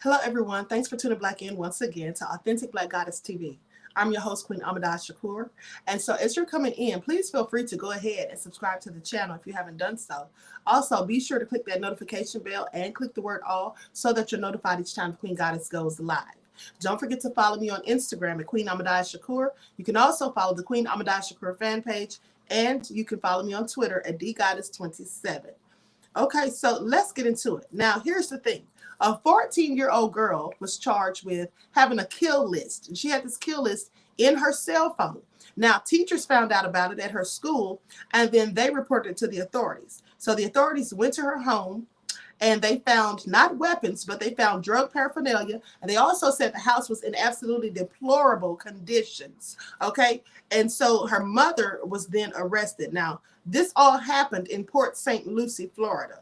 Hello, everyone. Thanks for tuning Blaque in once again to Authentic Black Goddess TV. I'm your host, QueenAShakur. And so as you're coming in, please feel free to go ahead and subscribe to the channel if you haven't done so. Also, be sure to click that notification bell and click the word all so that you're notified each time the Queen Goddess goes live. Don't forget to follow me on Instagram at QueenAShakur. You can also follow the Queen Shakur fan page, and you can follow me on Twitter at DGoddess27. Okay, so let's get into it. Now, here's the thing. A 14-year-old girl was charged with having a kill list. And she had this kill list in her cell phone. Now, teachers found out about it at her school, and then they reported it to the authorities. So the authorities went to her home, and they found not weapons, but they found drug paraphernalia. And they also said the house was in absolutely deplorable conditions. Okay, and so her mother was then arrested. Now, this all happened in Port St. Lucie, Florida.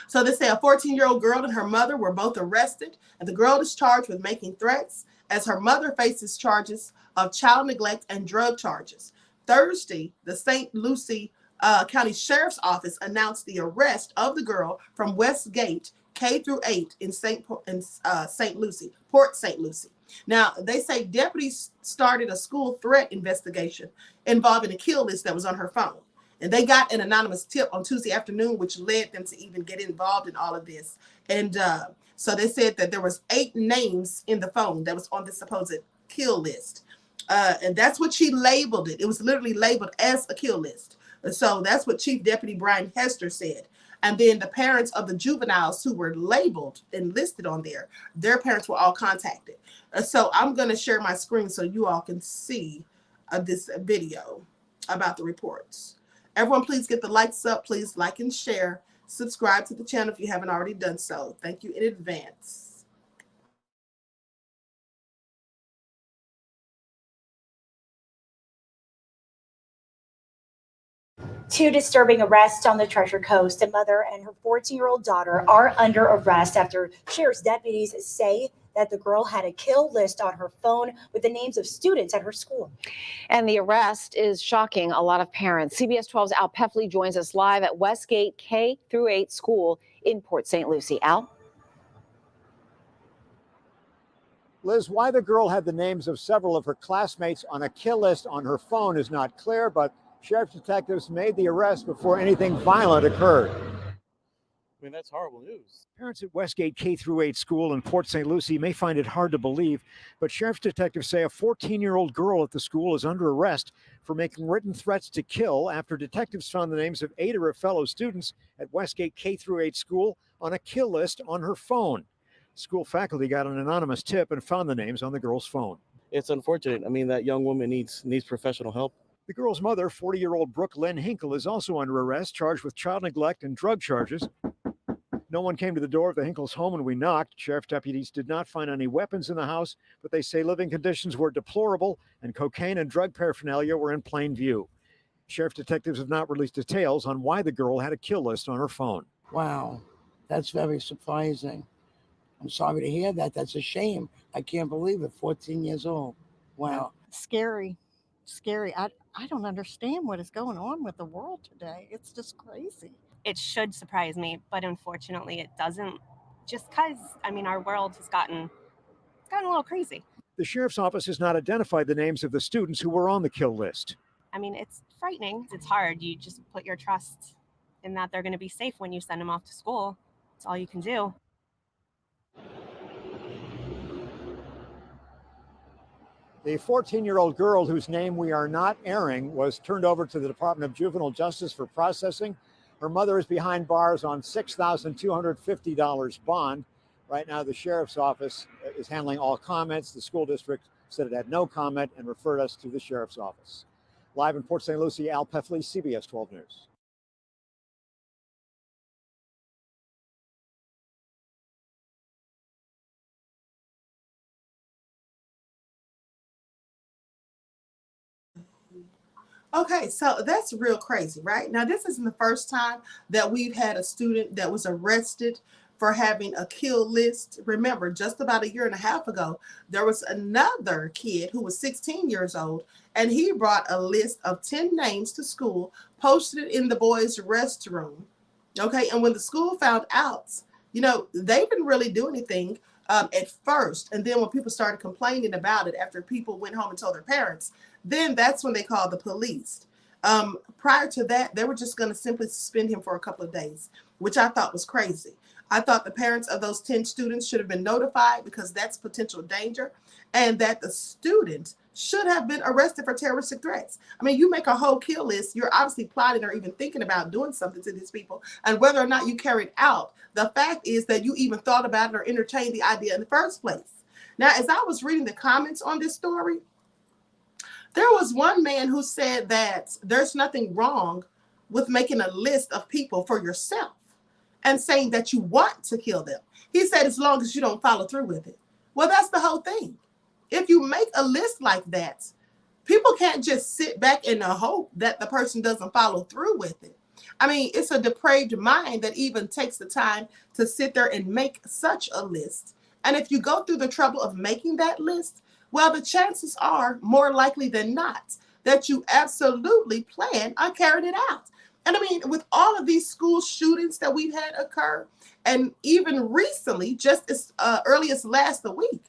So they say a 14-year-old girl and her mother were both arrested, and the girl is charged with making threats as her mother faces charges of child neglect and drug charges. Thursday, the St. Lucie County Sheriff's Office announced the arrest of the girl from Westgate K through 8 in St. Lucie, Port St. Lucie. Now, they say deputies started a school threat investigation involving a kill list that was on her phone. And they got an anonymous tip on Tuesday afternoon, which led them to even get involved in all of this. And so they said that there was 8 names in the phone that was on the supposed kill list. And that's what she labeled it. It was literally labeled as a kill list. So that's what Chief Deputy Brian Hester said. And then the parents of the juveniles who were labeled and listed on there, their parents were all contacted. So I'm going to share my screen so you all can see this video about the reports. Everyone, please get the likes up. Please like and share. Subscribe to the channel if you haven't already done so. Thank you in advance. Two disturbing arrests on the Treasure Coast. A mother and her 14-year-old daughter are under arrest after sheriff's deputies say that the girl had a kill list on her phone with the names of students at her school. And the arrest is shocking a lot of parents. CBS 12's Al Peffley joins us live at Westgate K through 8 school in Port St. Lucie. Al? Liz, why the girl had the names of several of her classmates on a kill list on her phone is not clear, but sheriff's detectives made the arrest before anything violent occurred. I mean, that's horrible news. Parents at Westgate K through 8 school in Port St. Lucie may find it hard to believe, but sheriff's detectives say a 14-year-old girl at the school is under arrest for making written threats to kill after detectives found the names of 8 of her fellow students at Westgate K through 8 school on a kill list on her phone. School faculty got an anonymous tip and found the names on the girl's phone. It's unfortunate. I mean, that young woman needs professional help. The girl's mother, 40-year-old Brooke Lynn Hinkle, is also under arrest, charged with child neglect and drug charges. No one came to the door of the Hinkles' home when we knocked. Sheriff deputies did not find any weapons in the house, but they say living conditions were deplorable and cocaine and drug paraphernalia were in plain view. Sheriff detectives have not released details on why the girl had a kill list on her phone. Wow, that's very surprising. I'm sorry to hear that. That's a shame. I can't believe it. 14 years old. Wow. Scary. I don't understand what is going on with the world today. It's just crazy. It should surprise me, but unfortunately it doesn't, just because, I mean, our world has gotten a little crazy. The sheriff's office has not identified the names of the students who were on the kill list. I mean, it's frightening. It's hard. You just put your trust in that they're going to be safe when you send them off to school. It's all you can do. The 14-year-old girl, whose name we are not airing, was turned over to the Department of Juvenile Justice for processing. Her mother is behind bars on $6,250 bond. Right now, the sheriff's office is handling all comments. The school district said it had no comment and referred us to the sheriff's office. Live in Port St. Lucie, Al Peffley, CBS 12 News. Okay, so that's real crazy, right? Now, this isn't the first time that we've had a student that was arrested for having a kill list. Remember, just about a year and a half ago, there was another kid who was 16 years old, and he brought a list of 10 names to school, posted it in the boys' restroom. Okay, and when the school found out, they didn't really do anything at first. And then when people started complaining about it after people went home and told their parents, then that's when they called the police. Prior to that, they were just going to simply suspend him for a couple of days, which I thought was crazy. I thought the parents of those 10 students should have been notified because that's potential danger, and that the students should have been arrested for terroristic threats. I mean, you make a whole kill list, you're obviously plotting or even thinking about doing something to these people, and whether or not you carried out, the fact is that you even thought about it or entertained the idea in the first place. Now, as I was reading the comments on this story, there was one man who said that there's nothing wrong with making a list of people for yourself and saying that you want to kill them. He said, as long as you don't follow through with it. Well, that's the whole thing. If you make a list like that, people can't just sit back and hope that the person doesn't follow through with it. I mean, it's a depraved mind that even takes the time to sit there and make such a list. And if you go through the trouble of making that list, well, the chances are more likely than not that you absolutely plan on carrying it out. And I mean, with all of these school shootings that we've had occur, and even recently, just as early as last week,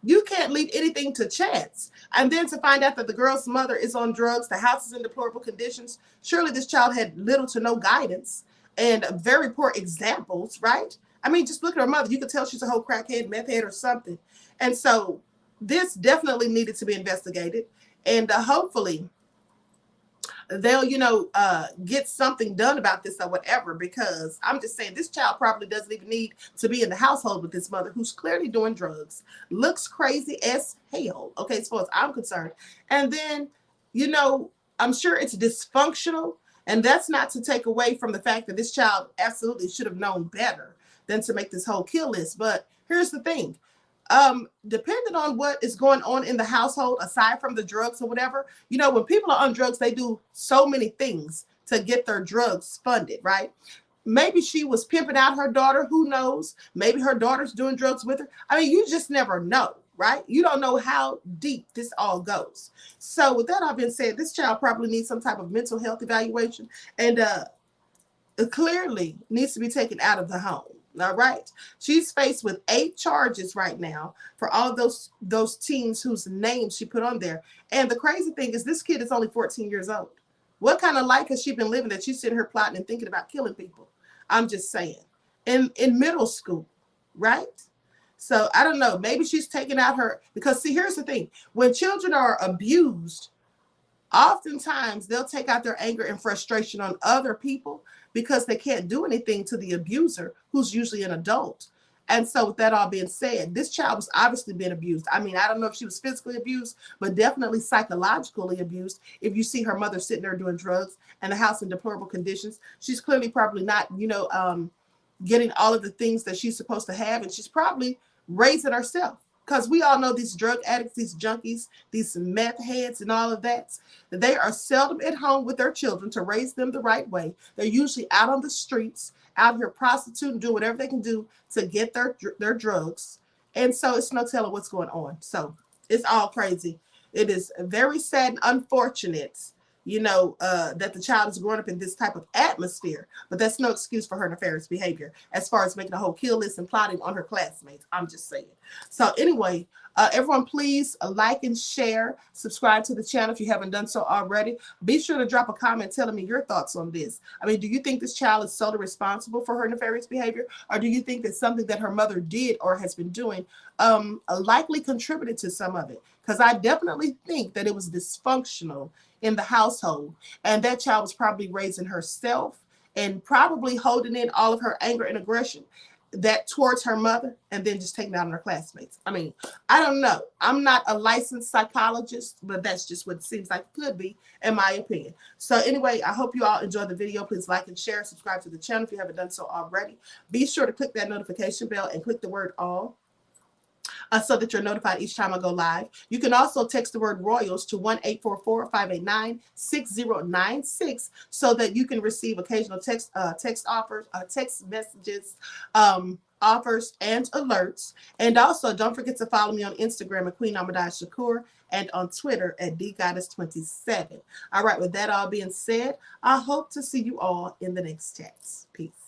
you can't leave anything to chance. And then to find out that the girl's mother is on drugs, the house is in deplorable conditions. Surely this child had little to no guidance and very poor examples, right? I mean, just look at her mother. You could tell she's a whole crackhead, meth head or something. And so this definitely needed to be investigated. And hopefully they'll, get something done about this or whatever, because I'm just saying this child probably doesn't even need to be in the household with this mother who's clearly doing drugs, looks crazy as hell, okay, as far as I'm concerned. And then, I'm sure it's dysfunctional, and that's not to take away from the fact that this child absolutely should have known better than to make this whole kill list. But here's the thing. Depending on what is going on in the household, aside from the drugs or whatever, when people are on drugs, they do so many things to get their drugs funded, right? Maybe she was pimping out her daughter. Who knows? Maybe her daughter's doing drugs with her. I mean, you just never know, right? You don't know how deep this all goes. So with that all being said, this child probably needs some type of mental health evaluation, and it clearly needs to be taken out of the home. All right. She's faced with 8 charges right now for all of those teens whose names she put on there. And the crazy thing is this kid is only 14 years old. What kind of life has she been living that she's sitting here plotting and thinking about killing people? I'm just saying. In middle school, right? So I don't know. Maybe she's taking out because see, here's the thing. When children are abused, oftentimes they'll take out their anger and frustration on other people because they can't do anything to the abuser, who's usually an adult. And so with that all being said, this child was obviously being abused. I mean, I don't know if she was physically abused, but definitely psychologically abused. If you see her mother sitting there doing drugs and the house in deplorable conditions, she's clearly probably not, getting all of the things that she's supposed to have. And she's probably raising herself. Because we all know these drug addicts, these junkies, these meth heads and all of that, they are seldom at home with their children to raise them the right way. They're usually out on the streets, out here prostituting, doing whatever they can do to get their drugs. And so it's no telling what's going on. So it's all crazy. It is very sad and unfortunate, that the child is growing up in this type of atmosphere. But that's no excuse for her nefarious behavior as far as making a whole kill list and plotting on her classmates. I'm just saying. So anyway, everyone, please like and share. Subscribe to the channel if you haven't done so already. Be sure to drop a comment telling me your thoughts on this. I mean, do you think this child is solely responsible for her nefarious behavior? Or do you think that something that her mother did or has been doing likely contributed to some of it? Because I definitely think that it was dysfunctional in the household, and that child was probably raising herself and probably holding in all of her anger and aggression that towards her mother, and then just taking it out on her classmates. I mean, I don't know. I'm not a licensed psychologist, but that's just what it seems like it could be, in my opinion. So anyway, I hope you all enjoyed the video. Please like and share, subscribe to the channel if you haven't done so already. Be sure to click that notification bell and click the word all, so that you're notified each time I go live. You can also text the word Royals to 1-844-589-6096 so that you can receive occasional text offers, text messages, offers, and alerts. And also, don't forget to follow me on Instagram at QueenAShakur and on Twitter at DGoddess27. All right, with that all being said, I hope to see you all in the next text. Peace.